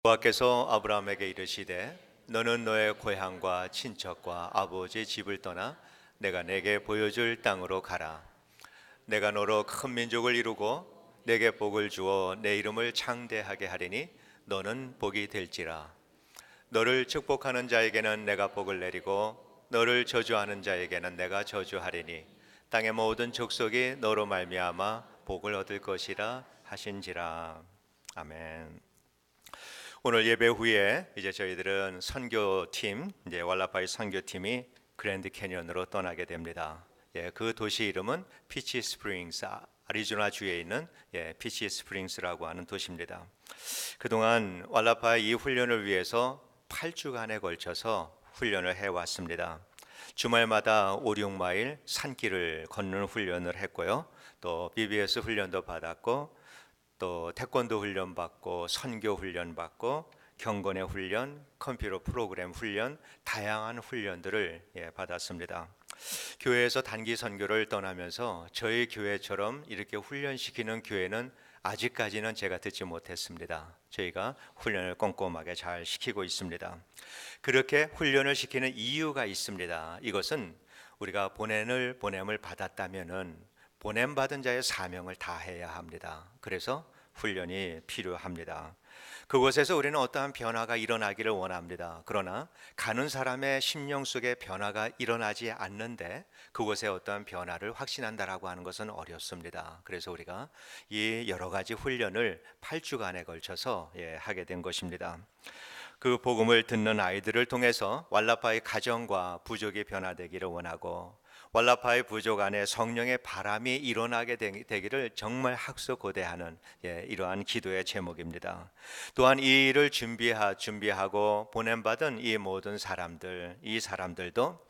여호와께서 아브라함에게 이르시되 너는 너의 고향과 친척과 아버지 집을 떠나 내가 내게 보여줄 땅으로 가라. 내가 너로 큰 민족을 이루고 내게 복을 주어 내 이름을 창대하게 하리니 너는 복이 될지라. 너를 축복하는 자에게는 내가 복을 내리고 너를 저주하는 자에게는 내가 저주하리니 땅의 모든 족속이 너로 말미암아 복을 얻을 것이라 하신지라. 아멘. 오늘 예배 후에 이제 저희들은 선교팀, 이제 왈라파이 선교팀이 그랜드 캐니언으로 떠나게 됩니다. 그 도시 이름은 피치 스프링스, 아리조나 주에 있는 피치 스프링스라고 하는 도시입니다. 그동안 왈라파이 이 훈련을 위해서 8주간에 걸쳐서 훈련을 해왔습니다. 주말마다 5, 6마일 산길을 걷는 훈련을 했고요. 또 BBS 훈련도 받았고 또 태권도 훈련 받고 선교 훈련 받고 경건의 훈련, 컴퓨터 프로그램 훈련, 다양한 훈련들을 받았습니다. 교회에서 단기 선교를 떠나면서 저희 교회처럼 이렇게 훈련시키는 교회는 아직까지는 제가 듣지 못했습니다. 저희가 훈련을 꼼꼼하게 잘 시키고 있습니다. 그렇게 훈련을 시키는 이유가 있습니다. 이것은 우리가 보냄을 받았다면은 보냄받은 자의 사명을 다해야 합니다. 그래서 훈련이 필요합니다. 그곳에서 우리는 어떠한 변화가 일어나기를 원합니다. 그러나 가는 사람의 심령 속에 변화가 일어나지 않는데 그곳에 어떠한 변화를 확신한다라고 하는 것은 어렵습니다. 그래서 우리가 이 여러 가지 훈련을 8주간에 걸쳐서 하게 된 것입니다. 그 복음을 듣는 아이들을 통해서 왈라파의 가정과 부족이 변화되기를 원하고 왈라파의 부족 안에 성령의 바람이 일어나게 되기를 정말 학수고대하는 이러한 기도의 제목입니다. 또한 이 일을 준비하고 보냄받은 이 모든 사람들, 이 사람들도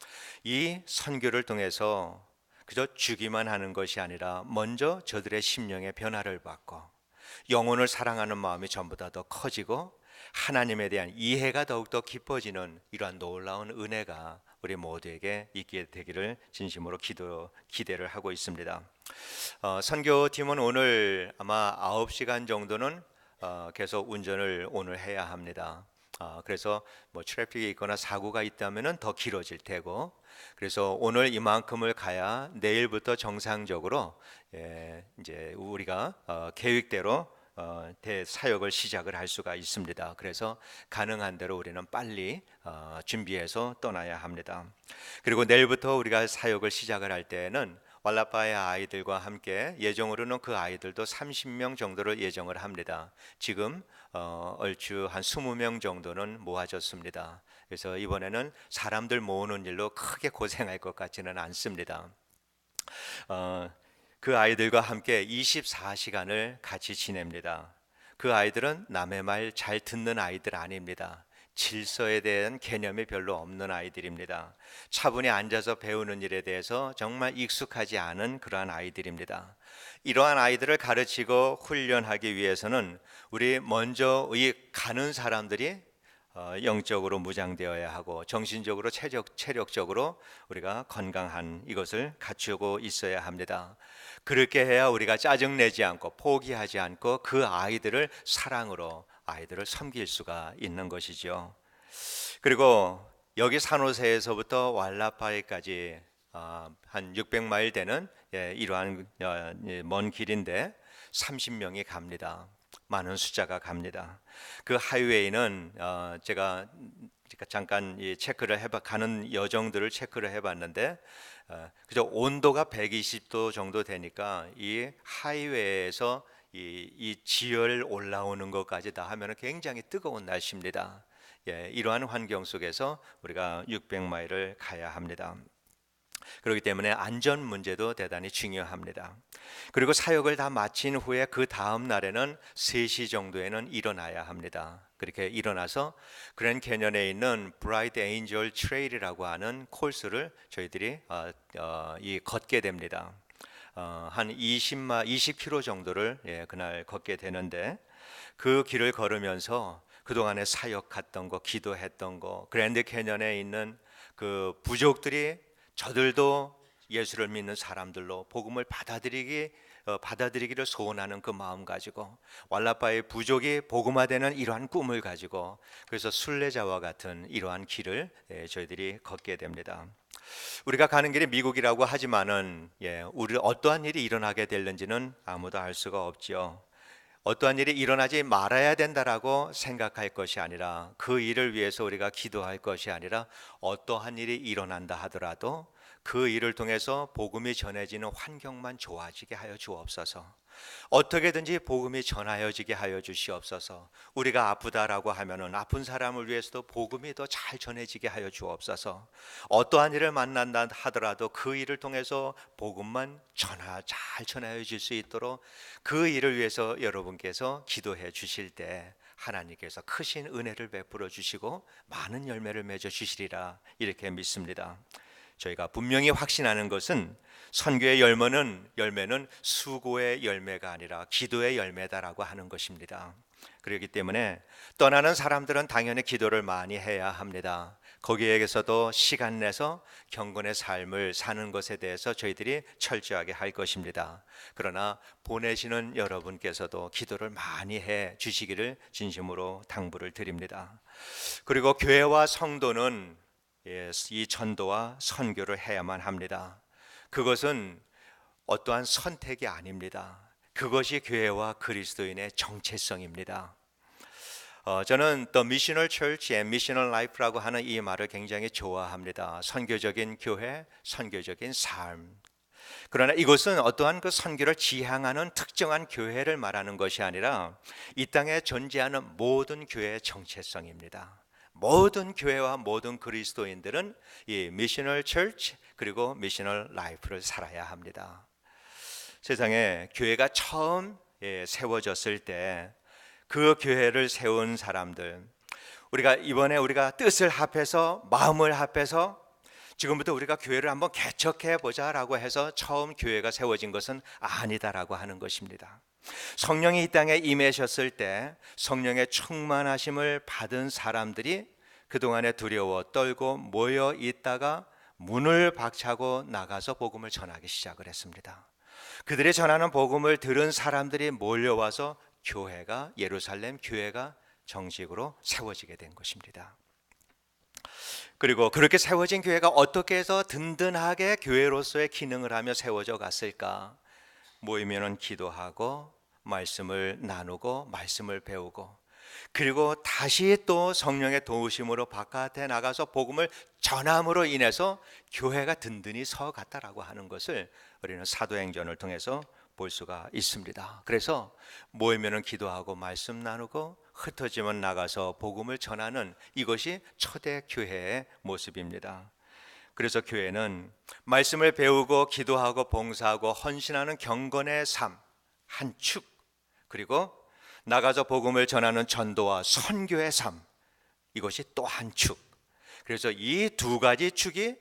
이 선교를 통해서 그저 주기만 하는 것이 아니라 먼저 저들의 심령의 변화를 받고 영혼을 사랑하는 마음이 전보다 더 커지고 하나님에 대한 이해가 더욱더 깊어지는 이러한 놀라운 은혜가 우리 모두에게 있게 되기를 진심으로 기대를 하고 있습니다. 선교팀은 오늘 아마 9시간 정도는 계속 운전을 오늘 해야 합니다. 그래서 뭐 트래픽이 있거나 사고가 있다면은 더 길어질 테고, 그래서 오늘 이만큼을 가야 내일부터 정상적으로 이제 우리가 계획대로 대사역을 시작을 할 수가 있습니다. 그래서 가능한 대로 우리는 빨리 준비해서 떠나야 합니다. 그리고 내일부터 우리가 사역을 시작을 할 때에는 왈라파의 아이들과 함께 예정으로는 그 아이들도 30명 정도를 예정을 합니다. 지금 얼추 한 20명 정도는 모아졌습니다. 그래서 이번에는 사람들 모으는 일로 크게 고생할 것 같지는 않습니다. 그 아이들과 함께 24시간을 같이 지냅니다. 그 아이들은 남의 말 잘 듣는 아이들 아닙니다. 질서에 대한 개념이 별로 없는 아이들입니다. 차분히 앉아서 배우는 일에 대해서 정말 익숙하지 않은 그러한 아이들입니다. 이러한 아이들을 가르치고 훈련하기 위해서는 우리 먼저 이 가는 사람들이 영적으로 무장되어야 하고 정신적으로 체력적으로 우리가 건강한 이것을 갖추고 있어야 합니다. 그렇게 해야 우리가 짜증내지 않고 포기하지 않고 그 아이들을 사랑으로 아이들을 섬길 수가 있는 것이죠. 그리고 여기 산호세에서부터 왈라파이까지 한 600마일 되는 이러한 먼 길인데 30명이 갑니다. 많은 숫자가 갑니다. 그 하이웨이는 제가 잠깐 체크를 가는 여정들을 체크를 해봤는데 그저 온도가 120도 정도 되니까 이 하이웨이에서 이 지열 올라오는 것까지 다 하면 굉장히 뜨거운 날씨입니다. 이러한 환경 속에서 우리가 600마일을 가야 합니다. 그렇기 때문에 안전 문제도 대단히 중요합니다. 그리고 사역을 다 마친 후에 그 다음 날에는 3시 정도에는 일어나야 합니다. 그렇게 일어나서 그랜드 캐년에 있는 브라이트 에인절 트레일이라고 하는 코스를 저희들이 걷게 됩니다. 한 20km 정도를 그날 걷게 되는데 그 길을 걸으면서 그동안에 사역 갔던 거, 기도했던 거, 그랜드 캐년에 있는 그 부족들이 저들도 예수를 믿는 사람들로 복음을 받아들이기 받아들이기를 소원하는 그 마음 가지고 왈라파의 부족이 복음화되는 이러한 꿈을 가지고 그래서 순례자와 같은 이러한 길을 저희들이 걷게 됩니다. 우리가 가는 길이 미국이라고 하지만은 우리 어떠한 일이 일어나게 될는지는 아무도 알 수가 없지요. 어떠한 일이 일어나지 말아야 된다라고 생각할 것이 아니라 그 일을 위해서 우리가 기도할 것이 아니라 어떠한 일이 일어난다 하더라도 그 일을 통해서 복음이 전해지는 환경만 좋아지게 하여 주옵소서. 어떻게든지 복음이 전하여지게 하여 주시옵소서. 우리가 아프다라고 하면은 아픈 사람을 위해서도 복음이 더 잘 전해지게 하여 주옵소서. 어떠한 일을 만난다 하더라도 그 일을 통해서 복음만 잘 전하여 줄 수 있도록 그 일을 위해서 여러분께서 기도해 주실 때 하나님께서 크신 은혜를 베풀어 주시고 많은 열매를 맺어 주시리라 이렇게 믿습니다. 저희가 분명히 확신하는 것은 선교의 열매는 수고의 열매가 아니라 기도의 열매다라고 하는 것입니다. 그렇기 때문에 떠나는 사람들은 당연히 기도를 많이 해야 합니다. 거기에서도 시간 내서 경건의 삶을 사는 것에 대해서 저희들이 철저하게 할 것입니다. 그러나 보내시는 여러분께서도 기도를 많이 해 주시기를 진심으로 당부를 드립니다. 그리고 교회와 성도는 이 전도와 선교를 해야만 합니다. 그것은 어떠한 선택이 아닙니다. 그것이 교회와 그리스도인의 정체성입니다. 저는 The Missional Church and Missional Life라고 하는 이 말을 굉장히 좋아합니다. 선교적인 교회, 선교적인 삶. 그러나 이것은 어떠한 그 선교를 지향하는 특정한 교회를 말하는 것이 아니라 이 땅에 존재하는 모든 교회의 정체성입니다. 모든 교회와 모든 그리스도인들은 이 미셔널 처치 그리고 미셔널 라이프를 살아야 합니다. 세상에 교회가 처음 세워졌을 때 그 교회를 세운 사람들, 우리가 이번에 우리가 뜻을 합해서 마음을 합해서 지금부터 우리가 교회를 한번 개척해 보자라고 해서 처음 교회가 세워진 것은 아니다라고 하는 것입니다. 성령이 이 땅에 임하셨을 때 성령의 충만하심을 받은 사람들이 그동안에 두려워 떨고 모여 있다가 문을 박차고 나가서 복음을 전하기 시작을 했습니다. 그들이 전하는 복음을 들은 사람들이 몰려와서 교회가 예루살렘 교회가 정식으로 세워지게 된 것입니다. 그리고 그렇게 세워진 교회가 어떻게 해서 든든하게 교회로서의 기능을 하며 세워져 갔을까? 모이면은 기도하고 말씀을 나누고 말씀을 배우고 그리고 다시 또 성령의 도우심으로 바깥에 나가서 복음을 전함으로 인해서 교회가 든든히 서 갔다라고 하는 것을 우리는 사도행전을 통해서 볼 수가 있습니다. 그래서 모이면은 기도하고 말씀 나누고 흩어지면 나가서 복음을 전하는 이것이 초대 교회의 모습입니다. 그래서 교회는 말씀을 배우고 기도하고 봉사하고 헌신하는 경건의 삶 한 축, 그리고 나가서 복음을 전하는 전도와 선교의 삶 이것이 또 한 축. 그래서 이 두 가지 축이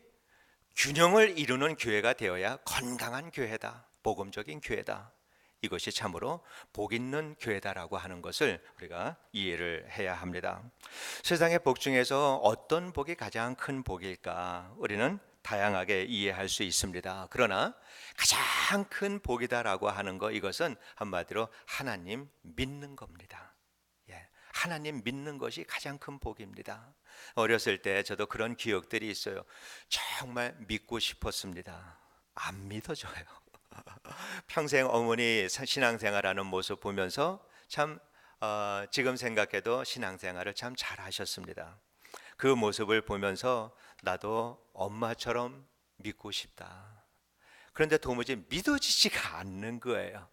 균형을 이루는 교회가 되어야 건강한 교회다, 복음적인 교회다. 이것이 참으로 복 있는 교회다라고 하는 것을 우리가 이해를 해야 합니다. 세상의 복 중에서 어떤 복이 가장 큰 복일까? 우리는 다양하게 이해할 수 있습니다. 그러나 가장 큰 복이다라고 하는 것, 이것은 한마디로 하나님 믿는 겁니다. 하나님 믿는 것이 가장 큰 복입니다. 어렸을 때 저도 그런 기억들이 있어요. 정말 믿고 싶었습니다. 안 믿어져요. 평생 어머니 신앙생활하는 모습 보면서 참 지금 생각해도 신앙생활을 참 잘하셨습니다. 그 모습을 보면서 나도 엄마처럼 믿고 싶다. 그런데 도무지 믿어지지가 않는 거예요.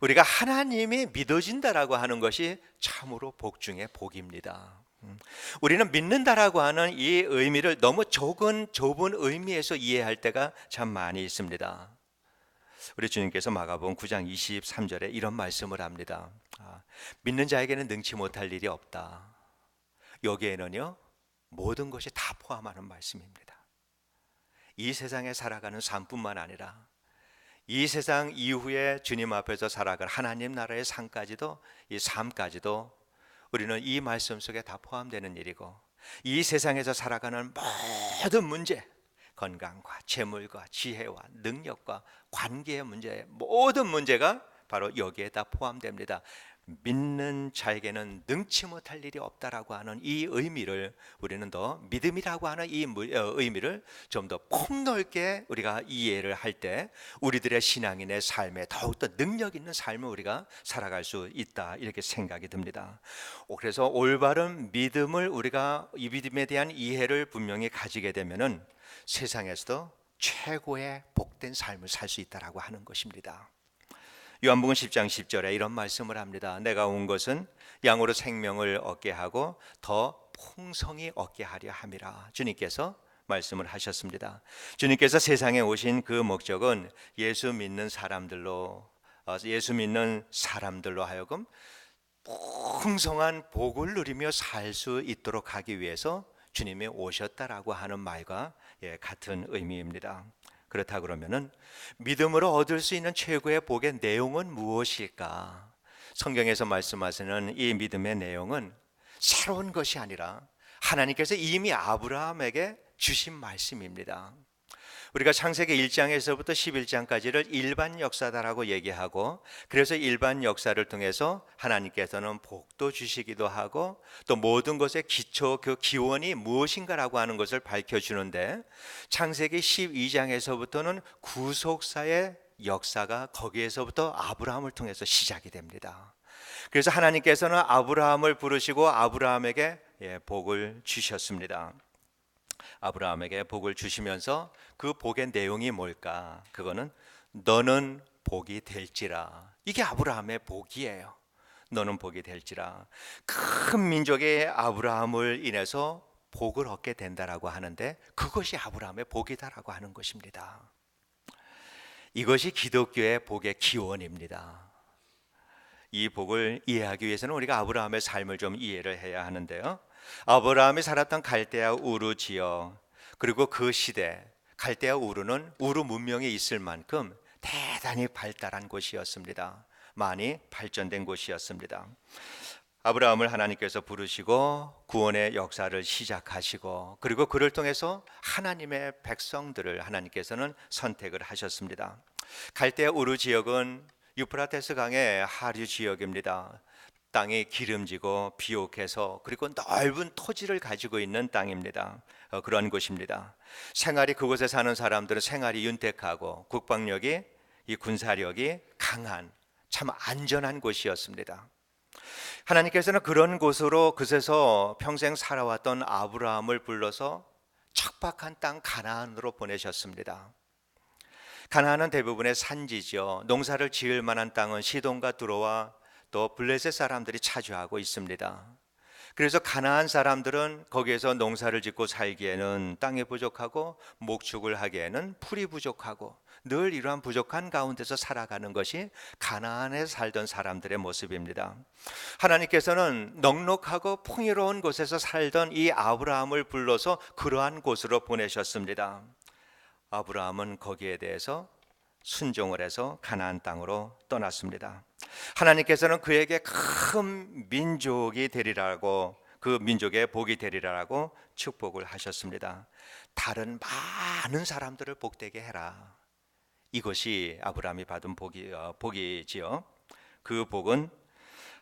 우리가 하나님이 믿어진다라고 하는 것이 참으로 복 중에 복입니다. 우리는 믿는다라고 하는 이 의미를 너무 좁은 의미에서 이해할 때가 참 많이 있습니다. 우리 주님께서 마가복음 9장 23절에 이런 말씀을 합니다. 믿는 자에게는 능치 못할 일이 없다. 여기에는요 모든 것이 다 포함하는 말씀입니다. 이 세상에 살아가는 삶뿐만 아니라 이 세상 이후에 주님 앞에서 살아갈 하나님 나라의 삶까지도, 이 삶까지도 우리는 이 말씀 속에 다 포함되는 일이고, 이 세상에서 살아가는 모든 문제, 건강과 재물과 지혜와 능력과 관계의 문제, 모든 문제가 바로 여기에 다 포함됩니다. 믿는 자에게는 능치 못할 일이 없다라고 하는 이 의미를 우리는 더 믿음이라고 하는 이 의미를 좀 더 폭넓게 우리가 이해를 할 때 우리들의 신앙인의 삶에 더욱더 능력 있는 삶을 우리가 살아갈 수 있다, 이렇게 생각이 듭니다. 그래서 올바른 믿음을 우리가 이 믿음에 대한 이해를 분명히 가지게 되면은 세상에서도 최고의 복된 삶을 살 수 있다라고 하는 것입니다. 요한복음 10장 10절에 이런 말씀을 합니다. 내가 온 것은 양으로 생명을 얻게 하고 더 풍성히 얻게 하려 함이라. 주님께서 말씀을 하셨습니다. 주님께서 세상에 오신 그 목적은 예수 믿는 사람들로 하여금 풍성한 복을 누리며 살 수 있도록 하기 위해서 주님이 오셨다라고 하는 말과 같은 의미입니다. 그렇다 그러면은 믿음으로 얻을 수 있는 최고의 복의 내용은 무엇일까? 성경에서 말씀하시는 이 믿음의 내용은 새로운 것이 아니라 하나님께서 이미 아브라함에게 주신 말씀입니다. 우리가 창세기 1장에서부터 11장까지를 일반 역사다라고 얘기하고, 그래서 일반 역사를 통해서 하나님께서는 복도 주시기도 하고 또 모든 것의 기초, 그 기원이 무엇인가라고 하는 것을 밝혀주는데, 창세기 12장에서부터는 구속사의 역사가 거기에서부터 아브라함을 통해서 시작이 됩니다. 그래서 하나님께서는 아브라함을 부르시고 아브라함에게 복을 주셨습니다. 아브라함에게 복을 주시면서 그 복의 내용이 뭘까? 그거는 너는 복이 될지라. 이게 아브라함의 복이에요. 너는 복이 될지라. 큰 민족의 아브라함을 인해서 복을 얻게 된다라고 하는데, 그것이 아브라함의 복이다라고 하는 것입니다. 이것이 기독교의 복의 기원입니다. 이 복을 이해하기 위해서는 우리가 아브라함의 삶을 좀 이해를 해야 하는데요, 아브라함이 살았던 갈대아 우르 지역, 그리고 그 시대, 갈대아 우르는 우르 문명이 있을 만큼 대단히 발달한 곳이었습니다. 많이 발전된 곳이었습니다. 아브라함을 하나님께서 부르시고 구원의 역사를 시작하시고, 그리고 그를 통해서 하나님의 백성들을 하나님께서는 선택을 하셨습니다. 갈대아 우르 지역은 유프라테스 강의 하류 지역입니다. 땅이 기름지고 비옥해서, 그리고 넓은 토지를 가지고 있는 땅입니다. 그런 곳입니다. 그곳에 사는 사람들은 생활이 윤택하고 국방력이, 이 군사력이 강한 참 안전한 곳이었습니다. 하나님께서는 그런 그곳에서 평생 살아왔던 아브라함을 불러서 척박한 땅 가나안으로 보내셨습니다. 가나안은 대부분의 산지죠. 농사를 지을 만한 땅은 시돈과 두로와 또 블레셋 사람들이 차지하고 있습니다. 그래서 가나안 사람들은 거기에서 농사를 짓고 살기에는 땅이 부족하고 목축을 하기에는 풀이 부족하고 늘 이러한 부족한 가운데서 살아가는 것이 가나안에 살던 사람들의 모습입니다. 하나님께서는 넉넉하고 풍요로운 곳에서 살던 이 아브라함을 불러서 그러한 곳으로 보내셨습니다. 아브라함은 거기에 대해서 순종을 해서 가나안 땅으로 떠났습니다. 하나님께서는 그에게 큰 민족이 되리라고, 그 민족의 복이 되리라고 축복을 하셨습니다. 다른 많은 사람들을 복되게 해라. 이것이 아브라함이 받은 복이지요. 그 복은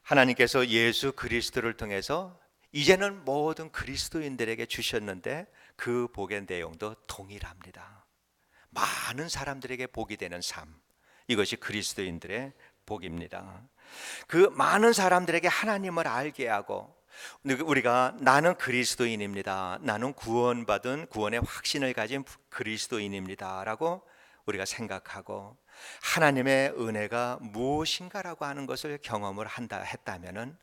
하나님께서 예수 그리스도를 통해서 이제는 모든 그리스도인들에게 주셨는데, 그 복의 내용도 동일합니다. 많은 사람들에게 복이 되는 삶, 이것이 그리스도인들의 복입니다. 그 많은 사람들에게 하나님을 알게 하고, 우리가 나는 그리스도인입니다, 나는 구원받은 구원의 확신을 가진 그리스도인입니다 라고 우리가 생각하고, 하나님의 은혜가 무엇인가라고 하는 것을 경험을 했다면은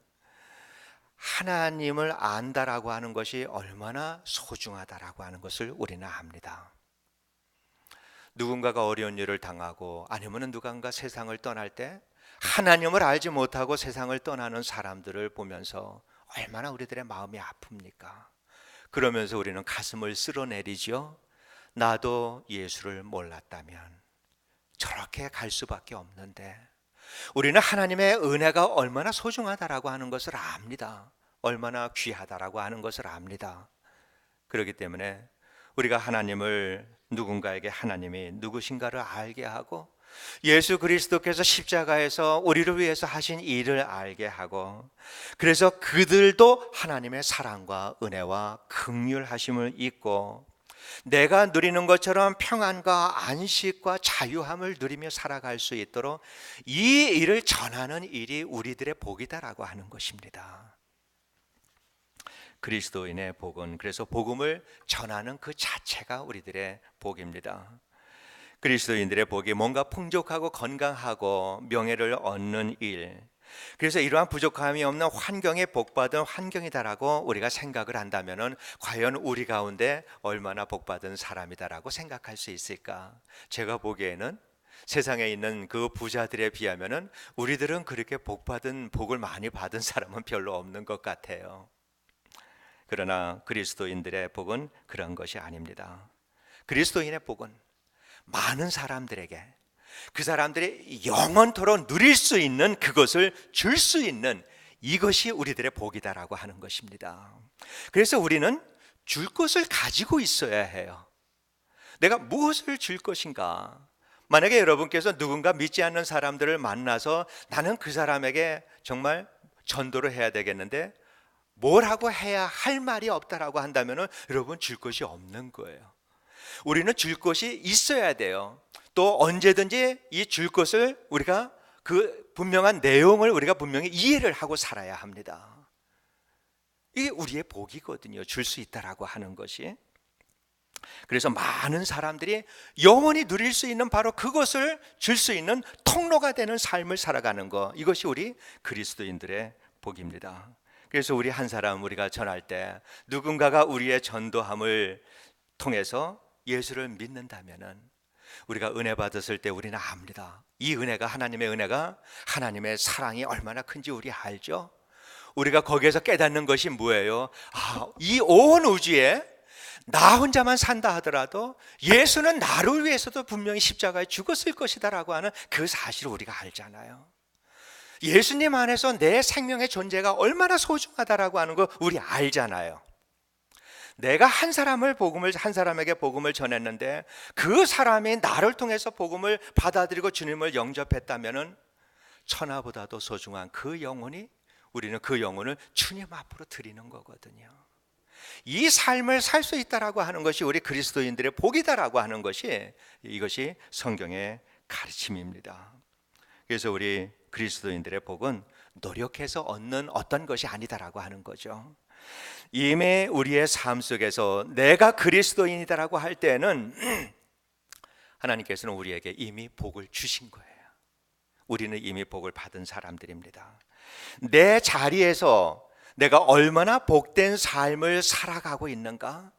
하나님을 안다라고 하는 것이 얼마나 소중하다라고 하는 것을 우리는 압니다. 누군가가 어려운 일을 당하고 아니면 누군가 세상을 떠날 때 하나님을 알지 못하고 세상을 떠나는 사람들을 보면서 얼마나 우리들의 마음이 아픕니까? 그러면서 우리는 가슴을 쓸어내리죠. 나도 예수를 몰랐다면 저렇게 갈 수밖에 없는데. 우리는 하나님의 은혜가 얼마나 소중하다라고 하는 것을 압니다. 얼마나 귀하다라고 하는 것을 압니다. 그렇기 때문에 우리가 하나님을 누군가에게 하나님이 누구신가를 알게 하고 예수 그리스도께서 십자가에서 우리를 위해서 하신 일을 알게 하고 그래서 그들도 하나님의 사랑과 은혜와 긍휼하심을 잊고 내가 누리는 것처럼 평안과 안식과 자유함을 누리며 살아갈 수 있도록 이 일을 전하는 일이 우리들의 복이다라고 하는 것입니다. 그리스도인의 복은 그래서 복음을 전하는 그 자체가 우리들의 복입니다. 그리스도인들의 복이 뭔가 풍족하고 건강하고 명예를 얻는 일, 그래서 이러한 부족함이 없는 환경에 복받은 환경이다라고 우리가 생각을 한다면 과연 우리 가운데 얼마나 복받은 사람이다라고 생각할 수 있을까? 제가 보기에는 세상에 있는 그 부자들에 비하면 우리들은 그렇게 복을 많이 받은 사람은 별로 없는 것 같아요. 그러나 그리스도인들의 복은 그런 것이 아닙니다. 그리스도인의 복은 많은 사람들에게 그 사람들이 영원토록 누릴 수 있는 그것을 줄 수 있는 이것이 우리들의 복이다라고 하는 것입니다. 그래서 우리는 줄 것을 가지고 있어야 해요. 내가 무엇을 줄 것인가? 만약에 여러분께서 누군가 믿지 않는 사람들을 만나서 나는 그 사람에게 정말 전도를 해야 되겠는데 뭘 하고 해야 할 말이 없다라고 한다면 여러분 줄 것이 없는 거예요. 우리는 줄 것이 있어야 돼요. 또 언제든지 이 줄 것을 우리가 그 분명한 내용을 우리가 분명히 이해를 하고 살아야 합니다. 이게 우리의 복이거든요. 줄 수 있다라고 하는 것이. 그래서 많은 사람들이 영원히 누릴 수 있는 바로 그것을 줄 수 있는 통로가 되는 삶을 살아가는 것, 이것이 우리 그리스도인들의 복입니다. 그래서 우리 한 사람 우리가 전할 때 누군가가 우리의 전도함을 통해서 예수를 믿는다면은 우리가 은혜 받았을 때 우리는 압니다. 이 은혜가 하나님의 은혜가 하나님의 사랑이 얼마나 큰지 우리 알죠? 우리가 거기에서 깨닫는 것이 뭐예요? 이 온 우주에 나 혼자만 산다 하더라도 예수는 나를 위해서도 분명히 십자가에 죽었을 것이다라고 하는 그 사실을 우리가 알잖아요. 예수님 안에서 내 생명의 존재가 얼마나 소중하다라고 하는 거 우리 알잖아요. 내가 한 사람에게 복음을 전했는데 그 사람이 나를 통해서 복음을 받아들이고 주님을 영접했다면은 천하보다도 소중한 그 영혼이 우리는 그 영혼을 주님 앞으로 드리는 거거든요. 이 삶을 살 수 있다라고 하는 것이 우리 그리스도인들의 복이다라고 하는 것이 이것이 성경의 가르침입니다. 그래서 우리 그리스도인들의 복은 노력해서 얻는 어떤 것이 아니다라고 하는 거죠. 이미 우리의 삶 속에서 내가 그리스도인이다라고 할 때는 하나님께서는 우리에게 이미 복을 주신 거예요. 우리는 이미 복을 받은 사람들입니다. 내 자리에서 내가 얼마나 복된 삶을 살아가고 있는가?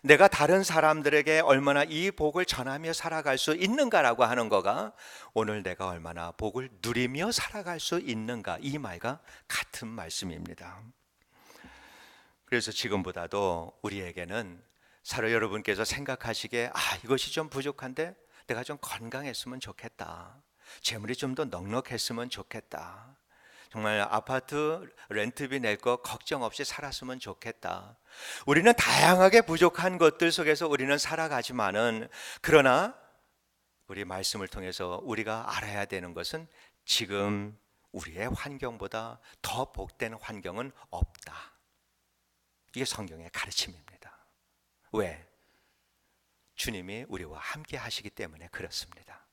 내가 다른 사람들에게 얼마나 이 복을 전하며 살아갈 수 있는가라고 하는 거가 오늘 내가 얼마나 복을 누리며 살아갈 수 있는가, 이 말과 같은 말씀입니다. 그래서 지금보다도 우리에게는 서로 여러분께서 생각하시기에 이것이 좀 부족한데 내가 좀 건강했으면 좋겠다, 재물이 좀 더 넉넉했으면 좋겠다, 정말 아파트 렌트비 낼 거 걱정 없이 살았으면 좋겠다. 우리는 다양하게 부족한 것들 속에서 우리는 살아가지만은, 그러나 우리 말씀을 통해서 우리가 알아야 되는 것은 지금 우리의 환경보다 더 복된 환경은 없다. 이게 성경의 가르침입니다. 왜? 주님이 우리와 함께 하시기 때문에 그렇습니다.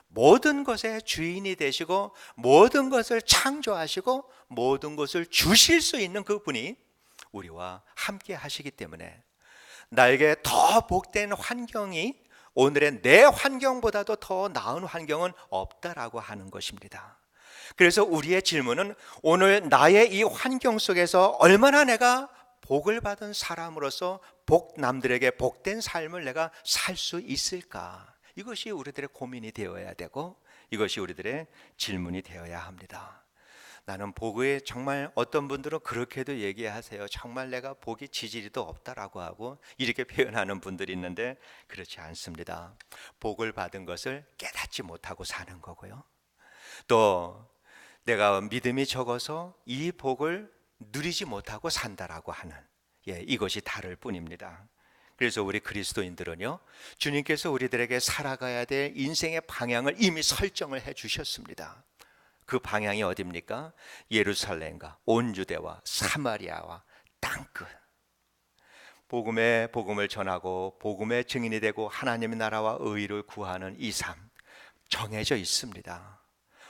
모든 것의 주인이 되시고 모든 것을 창조하시고 모든 것을 주실 수 있는 그분이 우리와 함께 하시기 때문에 나에게 더 복된 환경이 오늘의 내 환경보다도 더 나은 환경은 없다라고 하는 것입니다. 그래서 우리의 질문은 오늘 나의 이 환경 속에서 얼마나 내가 복을 받은 사람으로서 남들에게 복된 삶을 내가 살 수 있을까? 이것이 우리들의 고민이 되어야 되고 이것이 우리들의 질문이 되어야 합니다. 나는 복에 정말 어떤 분들은 그렇게도 얘기하세요. 정말 내가 복이 지지리도 없다라고 하고 이렇게 표현하는 분들이 있는데 그렇지 않습니다. 복을 받은 것을 깨닫지 못하고 사는 거고요. 또 내가 믿음이 적어서 이 복을 누리지 못하고 산다라고 하는 이것이 다를 뿐입니다. 그래서 우리 그리스도인들은요, 주님께서 우리들에게 살아가야 될 인생의 방향을 이미 설정을 해 주셨습니다. 그 방향이 어디입니까? 예루살렘과 온 유대와 사마리아와 땅끝. 복음을 전하고 복음의 증인이 되고 하나님의 나라와 의를 구하는 이 삶 정해져 있습니다.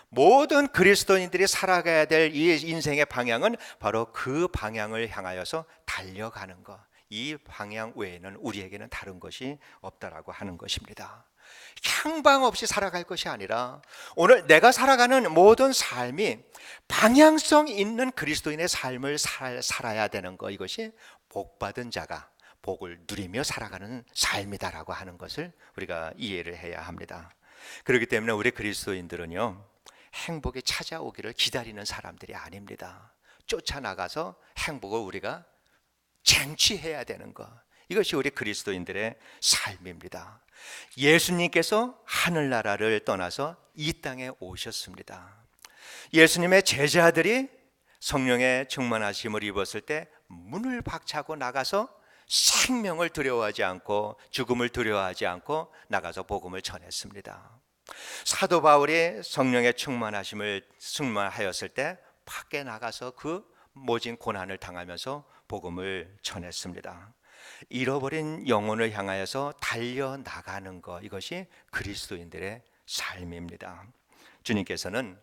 모든 그리스도인들이 살아가야 될 이 인생의 방향은 바로 그 방향을 향하여서 달려가는 것. 이 방향 외에는 우리에게는 다른 것이 없다라고 하는 것입니다. 향방 없이 살아갈 것이 아니라 오늘 내가 살아가는 모든 삶이 방향성 있는 그리스도인의 삶을 살아야 되는 것, 이것이 복받은 자가 복을 누리며 살아가는 삶이다라고 하는 것을 우리가 이해를 해야 합니다. 그렇기 때문에 우리 그리스도인들은요, 행복이 찾아오기를 기다리는 사람들이 아닙니다. 쫓아나가서 행복을 우리가 쟁취해야 되는 것, 이것이 우리 그리스도인들의 삶입니다. 예수님께서 하늘나라를 떠나서 이 땅에 오셨습니다. 예수님의 제자들이 성령의 충만하심을 입었을 때 문을 박차고 나가서 생명을 두려워하지 않고 죽음을 두려워하지 않고 나가서 복음을 전했습니다. 사도 바울이 성령의 충만하였을 때 밖에 나가서 그 모진 고난을 당하면서 복음을 전했습니다. 잃어버린 영혼을 향하여서 달려나가는 것, 이것이 그리스도인들의 삶입니다. 주님께서는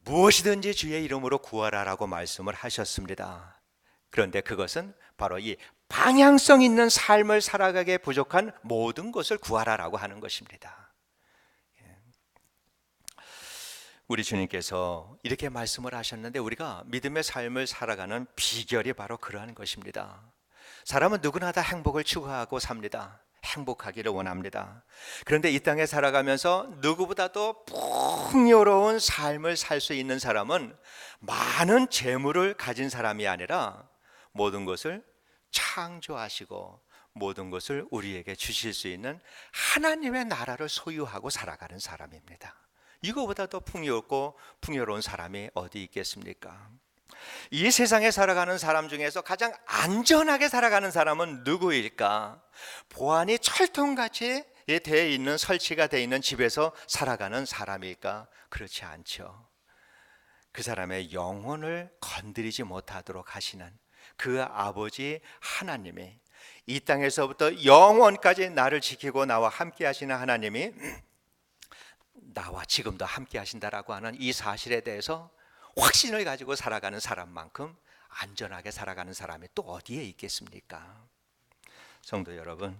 무엇이든지 주의 이름으로 구하라라고 말씀을 하셨습니다. 그런데 그것은 바로 이 방향성 있는 삶을 살아가기에 부족한 모든 것을 구하라라고 하는 것입니다. 우리 주님께서 이렇게 말씀을 하셨는데 우리가 믿음의 삶을 살아가는 비결이 바로 그러한 것입니다. 사람은 누구나 다 행복을 추구하고 삽니다. 행복하기를 원합니다. 그런데 이 땅에 살아가면서 누구보다도 풍요로운 삶을 살 수 있는 사람은 많은 재물을 가진 사람이 아니라 모든 것을 창조하시고 모든 것을 우리에게 주실 수 있는 하나님의 나라를 소유하고 살아가는 사람입니다. 이거보다 더 풍요롭고 풍요로운 사람이 어디 있겠습니까? 이 세상에 살아가는 사람 중에서 가장 안전하게 살아가는 사람은 누구일까? 보안이 철통같이 되어 있는, 설치가 되어 있는 집에서 살아가는 사람일까? 그렇지 않죠. 그 사람의 영혼을 건드리지 못하도록 하시는 그 아버지 하나님이, 이 땅에서부터 영원까지 나를 지키고 나와 함께 하시는 하나님이 나와 지금도 함께 하신다라고 하는 이 사실에 대해서 확신을 가지고 살아가는 사람만큼 안전하게 살아가는 사람이 또 어디에 있겠습니까? 성도 여러분,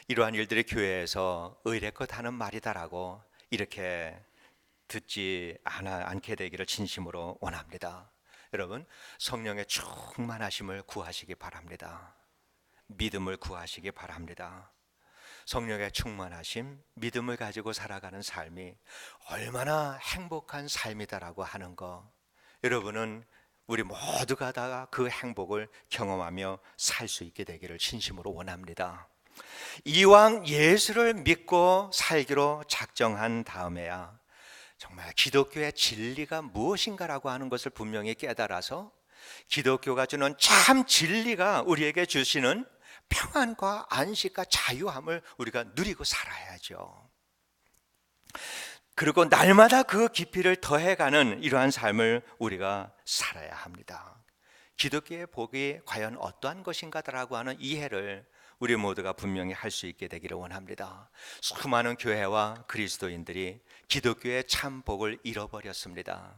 이러한 일들이 교회에서 의례껏 하는 말이다라고 이렇게 듣지 않게 되기를 진심으로 원합니다. 여러분, 성령의 충만하심을 구하시기 바랍니다. 믿음을 구하시기 바랍니다. 성령의 충만하심, 믿음을 가지고 살아가는 삶이 얼마나 행복한 삶이다라고 하는 것, 여러분은 우리 모두가 다 그 행복을 경험하며 살 수 있게 되기를 진심으로 원합니다. 이왕 예수를 믿고 살기로 작정한 다음에야 정말 기독교의 진리가 무엇인가라고 하는 것을 분명히 깨달아서 기독교가 주는 참 진리가 우리에게 주시는 평안과 안식과 자유함을 우리가 누리고 살아야죠. 그리고 날마다 그 깊이를 더해가는 이러한 삶을 우리가 살아야 합니다. 기독교의 복이 과연 어떠한 것인가라고 하는 이해를 우리 모두가 분명히 할 수 있게 되기를 원합니다. 수많은 교회와 그리스도인들이 기독교의 참 복을 잃어버렸습니다.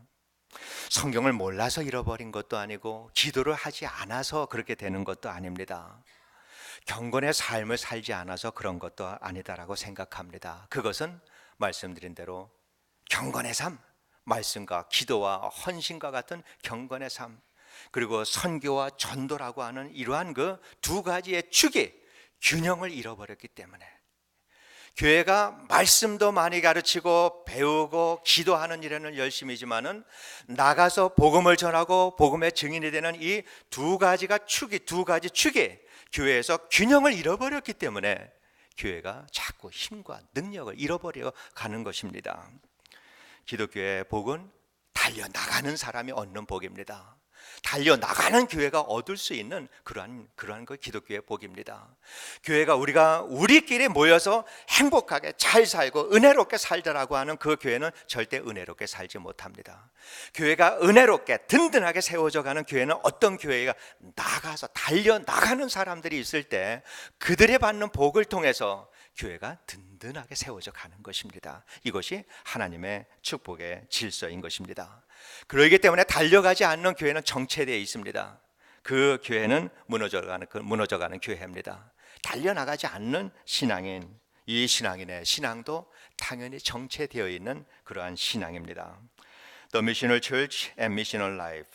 성경을 몰라서 잃어버린 것도 아니고 기도를 하지 않아서 그렇게 되는 것도 아닙니다. 경건의 삶을 살지 않아서 그런 것도 아니다라고 생각합니다. 그것은 말씀드린 대로 경건의 삶, 말씀과 기도와 헌신과 같은 경건의 삶, 그리고 선교와 전도라고 하는 이러한 그 두 가지의 축이 균형을 잃어버렸기 때문에 교회가 말씀도 많이 가르치고 배우고 기도하는 일에는 열심이지만은 나가서 복음을 전하고 복음의 증인이 되는 이 두 가지 축이 교회에서 균형을 잃어버렸기 때문에 교회가 자꾸 힘과 능력을 잃어버려 가는 것입니다. 기독교의 복은 달려나가는 사람이 얻는 복입니다. 달려나가는 교회가 얻을 수 있는 그러한 그 기독교의 복입니다. 교회가 우리가 우리끼리 모여서 행복하게 잘 살고 은혜롭게 살더라고 하는 그 교회는 절대 은혜롭게 살지 못합니다. 교회가 은혜롭게 든든하게 세워져 가는 교회는 어떤 교회가 나가서 달려나가는 사람들이 있을 때 그들의 받는 복을 통해서 교회가 든든하게 세워져 가는 것입니다. 이것이 하나님의 축복의 질서인 것입니다. 그러기 때문에 달려가지 않는 교회는 정체되어 있습니다. 그 교회는 무너져가는 교회입니다. 달려나가지 않는 신앙인, 이 신앙인의 신앙도 당연히 정체되어 있는 그러한 신앙입니다. The Missional Church and Missional Life,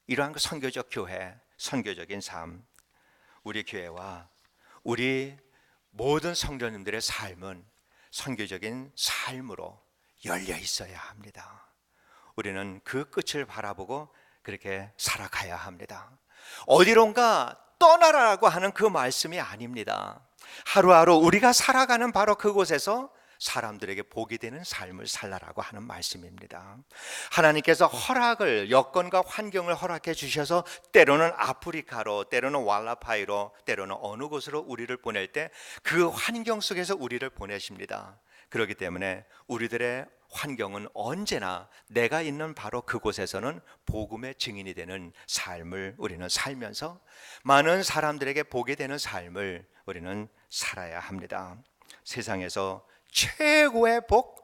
이러한 그 선교적 교회, 선교적인 삶, 우리 교회와 우리 모든 성도님들의 삶은 선교적인 삶으로 열려 있어야 합니다. 우리는 그 끝을 바라보고 그렇게 살아가야 합니다. 어디론가 떠나라고 하는 그 말씀이 아닙니다. 하루하루 우리가 살아가는 바로 그곳에서 사람들에게 복이 되는 삶을 살라라고 하는 말씀입니다. 하나님께서 여건과 환경을 허락해 주셔서 때로는 아프리카로, 때로는 왈라파이로, 때로는 어느 곳으로 우리를 보낼 때 그 환경 속에서 우리를 보내십니다. 그렇기 때문에 우리들의 환경은 언제나 내가 있는 바로 그곳에서는 복음의 증인이 되는 삶을 우리는 살면서 많은 사람들에게 복이 되는 삶을 우리는 살아야 합니다. 세상에서 최고의 복,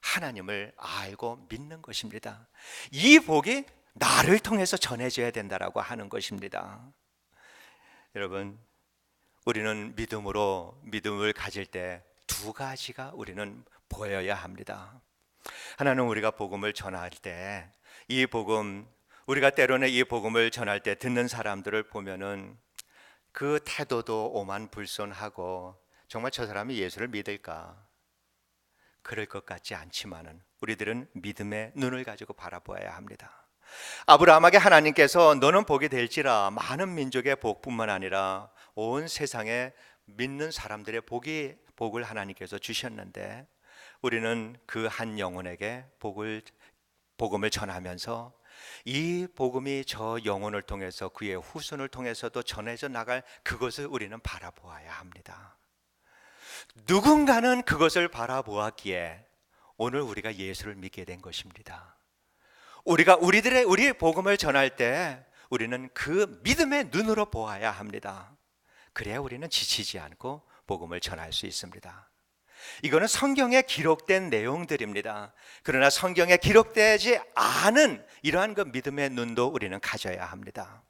하나님을 알고 믿는 것입니다. 이 복이 나를 통해서 전해져야 된다라고 하는 것입니다. 여러분, 우리는 믿음을 가질 때 두 가지가 우리는 보여야 합니다. 하나는 우리가 복음을 전할 때 이 복음, 우리가 때로는 이 복음을 전할 때 듣는 사람들을 보면은 그 태도도 오만불손하고 정말 저 사람이 예수를 믿을까? 그럴 것 같지 않지만은 우리들은 믿음의 눈을 가지고 바라보아야 합니다. 아브라함에게 하나님께서 너는 복이 될지라 많은 민족의 복뿐만 아니라 온 세상에 믿는 사람들의 복을 하나님께서 주셨는데 우리는 그 한 영혼에게 복음을 전하면서 이 복음이 저 영혼을 통해서 그의 후손을 통해서도 전해져 나갈 그것을 우리는 바라보아야 합니다. 누군가는 그것을 바라보았기에 오늘 우리가 예수를 믿게 된 것입니다. 우리의 복음을 전할 때 우리는 그 믿음의 눈으로 보아야 합니다. 그래야 우리는 지치지 않고 복음을 전할 수 있습니다. 이거는 성경에 기록된 내용들입니다. 그러나 성경에 기록되지 않은 이러한 그 믿음의 눈도 우리는 가져야 합니다.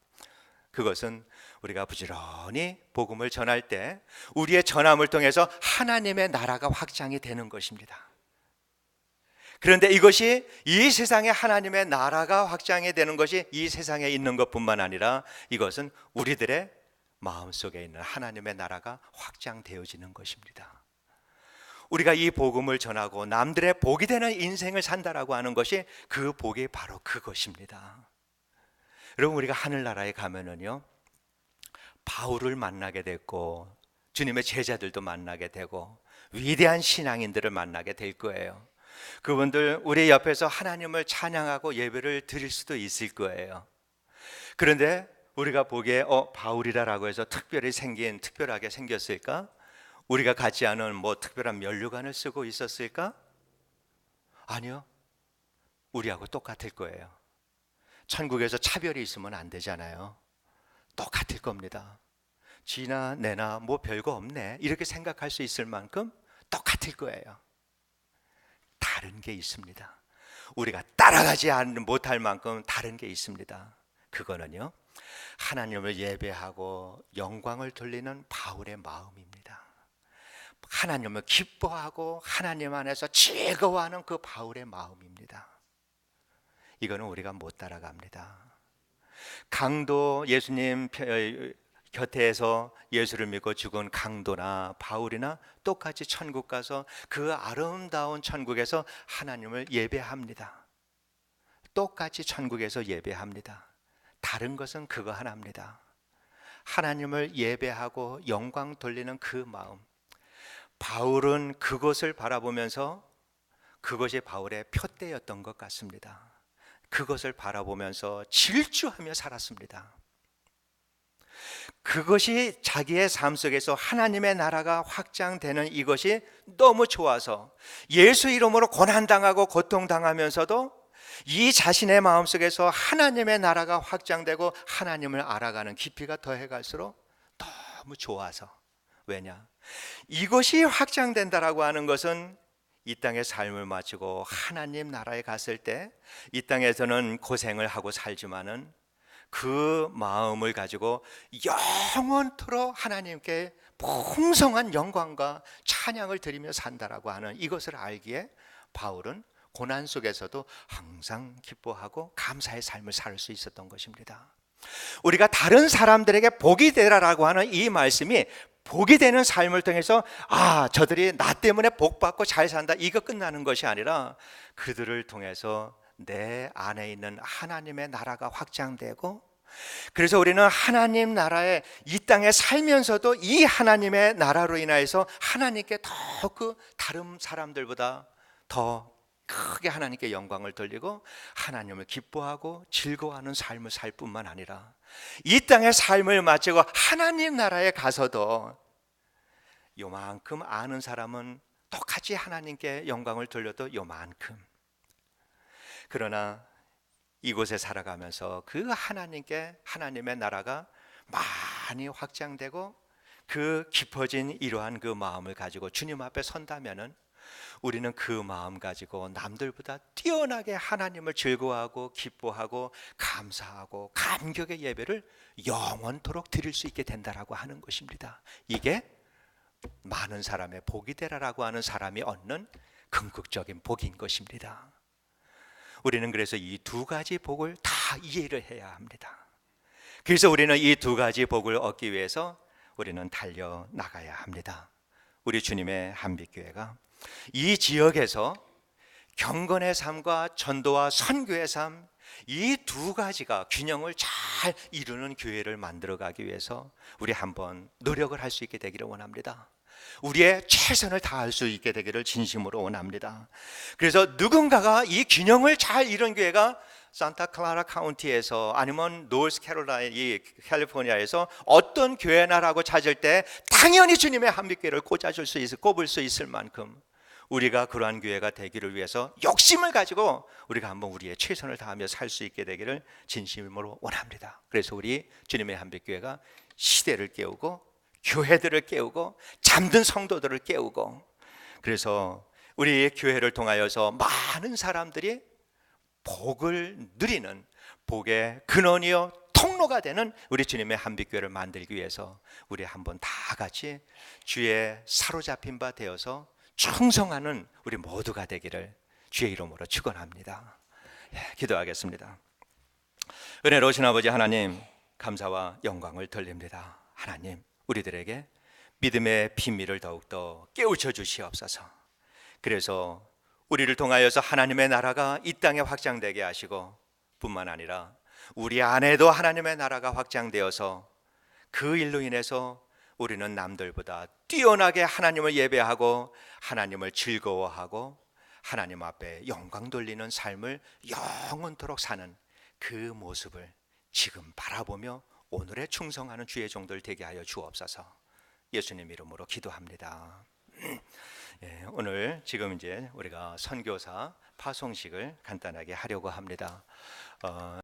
그것은 우리가 부지런히 복음을 전할 때 우리의 전함을 통해서 하나님의 나라가 확장이 되는 것입니다. 그런데 이것이 이 세상에 하나님의 나라가 확장이 되는 것이 이 세상에 있는 것뿐만 아니라 이것은 우리들의 마음속에 있는 하나님의 나라가 확장되어지는 것입니다. 우리가 이 복음을 전하고 남들의 복이 되는 인생을 산다라고 하는 것이 그 복이 바로 그것입니다. 여러분, 우리가 하늘나라에 가면은요, 바울을 만나게 됐고 주님의 제자들도 만나게 되고 위대한 신앙인들을 만나게 될 거예요. 그분들 우리 옆에서 하나님을 찬양하고 예배를 드릴 수도 있을 거예요. 그런데 우리가 보기에 바울이라고 해서 특별하게 생겼을까? 우리가 갖지 않은 특별한 면류관을 쓰고 있었을까? 아니요. 우리하고 똑같을 거예요. 천국에서 차별이 있으면 안 되잖아요. 똑같을 겁니다. 지나 내나 별거 없네 이렇게 생각할 수 있을 만큼 똑같을 거예요. 다른 게 있습니다. 우리가 따라가지 못할 만큼 다른 게 있습니다. 그거는요, 하나님을 예배하고 영광을 돌리는 바울의 마음입니다. 하나님을 기뻐하고 하나님 안에서 즐거워하는 그 바울의 마음입니다. 이거는 우리가 못 따라갑니다. 강도, 예수님 곁에서 예수를 믿고 죽은 강도나 바울이나 똑같이 천국 가서 그 아름다운 천국에서 하나님을 예배합니다. 똑같이 천국에서 예배합니다. 다른 것은 그거 하나입니다. 하나님을 예배하고 영광 돌리는 그 마음. 바울은 그것을 바라보면서 그것이 바울의 표대였던 것 같습니다. 그것을 바라보면서 질주하며 살았습니다. 그것이 자기의 삶 속에서 하나님의 나라가 확장되는 이것이 너무 좋아서 예수 이름으로 고난당하고 고통당하면서도 이 자신의 마음속에서 하나님의 나라가 확장되고 하나님을 알아가는 깊이가 더해갈수록 너무 좋아서. 왜냐? 이것이 확장된다라고 하는 것은 이 땅의 삶을 마치고 하나님 나라에 갔을 때 이 땅에서는 고생을 하고 살지만은 그 마음을 가지고 영원토록 하나님께 풍성한 영광과 찬양을 드리며 산다라고 하는 이것을 알기에 바울은 고난 속에서도 항상 기뻐하고 감사의 삶을 살 수 있었던 것입니다. 우리가 다른 사람들에게 복이 되라라고 하는 이 말씀이 복이 되는 삶을 통해서 저들이 나 때문에 복받고 잘 산다, 이거 끝나는 것이 아니라 그들을 통해서 내 안에 있는 하나님의 나라가 확장되고, 그래서 우리는 하나님 나라에 이 땅에 살면서도 이 하나님의 나라로 인하여서 하나님께 더 그 다른 사람들보다 더 크게 하나님께 영광을 돌리고 하나님을 기뻐하고 즐거워하는 삶을 살 뿐만 아니라 이 땅의 삶을 마치고 하나님 나라에 가서도 요만큼 아는 사람은 똑같이 하나님께 영광을 돌려도 요만큼, 그러나 이곳에 살아가면서 그 하나님께 하나님의 나라가 많이 확장되고 그 깊어진 이러한 그 마음을 가지고 주님 앞에 선다면은 우리는 그 마음 가지고 남들보다 뛰어나게 하나님을 즐거워하고 기뻐하고 감사하고 감격의 예배를 영원토록 드릴 수 있게 된다라고 하는 것입니다. 이게 많은 사람의 복이 되라라고 하는 사람이 얻는 궁극적인 복인 것입니다. 우리는 그래서 이 두 가지 복을 다 이해를 해야 합니다. 그래서 우리는 이 두 가지 복을 얻기 위해서 우리는 달려나가야 합니다. 우리 주님의 한빛교회가 이 지역에서 경건의 삶과 전도와 선교의 삶, 이 두 가지가 균형을 잘 이루는 교회를 만들어가기 위해서 우리 한번 노력을 할 수 있게 되기를 원합니다. 우리의 최선을 다할 수 있게 되기를 진심으로 원합니다. 그래서 누군가가 이 균형을 잘 이룬 교회가 산타클라라 카운티에서 아니면 노스캐롤라이나 이 캘리포니아에서 어떤 교회나라고 찾을 때 당연히 주님의 한빛교회를 꼽을 수 있을 만큼 우리가 그러한 교회가 되기를 위해서 욕심을 가지고 우리가 한번 우리의 최선을 다하며 살 수 있게 되기를 진심으로 원합니다. 그래서 우리 주님의 한빛교회가 시대를 깨우고 교회들을 깨우고 잠든 성도들을 깨우고, 그래서 우리 교회를 통하여서 많은 사람들이 복을 누리는 복의 근원이요 통로가 되는 우리 주님의 한빛교회를 만들기 위해서 우리 한번 다 같이 주의 사로잡힌 바 되어서 충성하는 우리 모두가 되기를 주의 이름으로 축원합니다. 기도하겠습니다. 은혜로우신 아버지 하나님, 감사와 영광을 돌립니다. 하나님, 우리들에게 믿음의 비밀을 더욱더 깨우쳐 주시옵소서. 그래서 우리를 통하여서 하나님의 나라가 이 땅에 확장되게 하시고 뿐만 아니라 우리 안에도 하나님의 나라가 확장되어서 그 일로 인해서 우리는 남들보다 뛰어나게 하나님을 예배하고 하나님을 즐거워하고 하나님 앞에 영광 돌리는 삶을 영원토록 사는 그 모습을 지금 바라보며 오늘에 충성하는 주의 종들 되게 하여 주옵소서. 예수님 이름으로 기도합니다. 오늘 지금 이제 우리가 선교사 파송식을 간단하게 하려고 합니다.